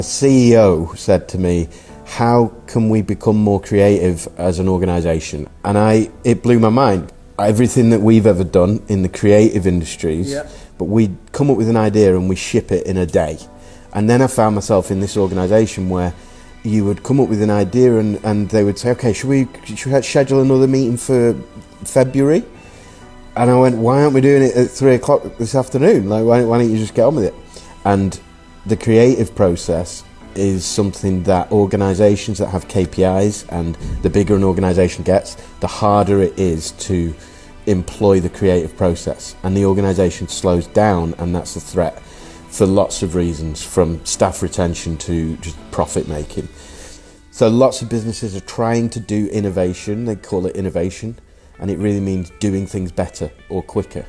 The CEO said to me, how can we become more creative as an organisation? And it blew my mind. Everything that we've ever done in the creative industries, but we come up with an idea and we ship it in a day. And then I found myself in this organisation where you would come up with an idea and they would say, okay, should we schedule another meeting for February? And I went, why aren't we doing it at 3 o'clock this afternoon? Like, why don't you just get on with it? And the creative process is something that organisations that have KPIs, and the bigger an organisation gets, the harder it is to employ the creative process. And the organisation slows down, and that's a threat for lots of reasons, from staff retention to just profit making. So lots of businesses are trying to do innovation, they call it innovation, and it really means doing things better or quicker.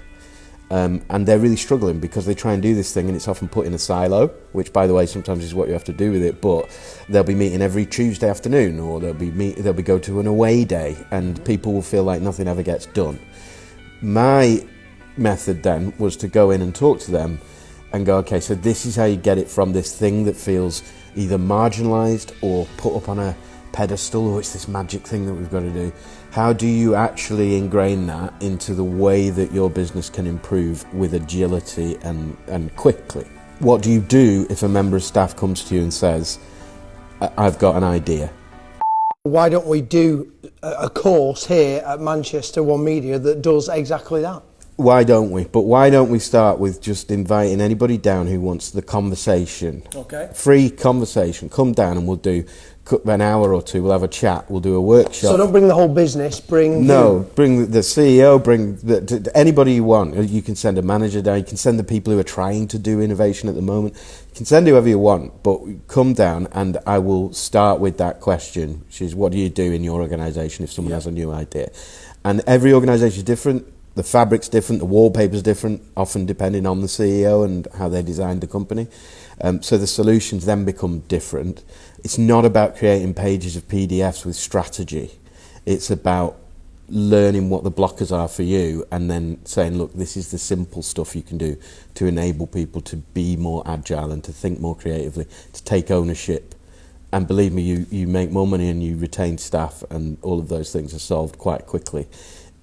And they're really struggling because they try and do this thing and it's often put in a silo, which, by the way, sometimes is what you have to do with it, but they'll be meeting every Tuesday afternoon, or they'll be go to an away day, and people will feel like nothing ever gets done. My method then was to go in and talk to them and go, okay, so this is how you get it from this thing that feels either marginalised or put up on a pedestal, or it's this magic thing that we've got to do. How do you actually ingrain that into the way that your business can improve with agility and quickly? What do you do if a member of staff comes to you and says, I've got an idea? Why don't we do a course here at Manchester One Media that does exactly that? Why don't we? But why don't we start with just inviting anybody down who wants the conversation? Okay. Free conversation. Come down and we'll do an hour or two. We'll have a chat. We'll do a workshop. So don't bring the whole business. Bring bring the CEO. Bring anybody you want. You can send a manager down. You can send the people who are trying to do innovation at the moment. You can send whoever you want. But come down and I will start with that question, which is, what do you do in your organisation if someone has a new idea? And every organisation is different. The fabric's different, the wallpaper's different, often depending on the CEO and how they designed the company. So the solutions then become different. It's not about creating pages of PDFs with strategy. It's about learning what the blockers are for you and then saying, look, this is the simple stuff you can do to enable people to be more agile and to think more creatively, to take ownership. And believe me, you make more money and you retain staff, and all of those things are solved quite quickly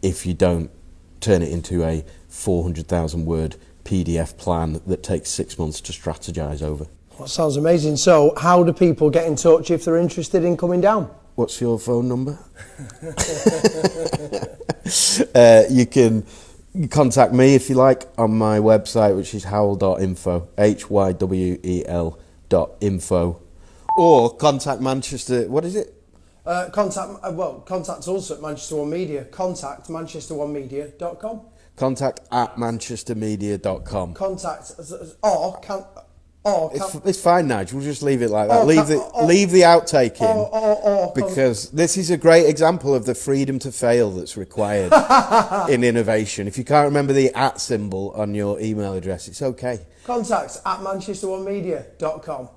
if you don't turn it into a 400,000 word PDF plan that takes 6 months to strategize over. That sounds amazing. So how do people get in touch if they're interested in coming down? What's your phone number? You can contact me if you like on my website, which is hywel.info, HYWEL.info, or contact Manchester, what is it? Contact us at Manchester One Media. Contact manchesteronemedia.com. Contact at manchestermedia.com. It's fine, Nigel. We'll just leave it like that. Leave the outtake in, because this is a great example of the freedom to fail that's required in innovation. If you can't remember the @ symbol on your email address, it's okay. Contact at manchesteronemedia.com.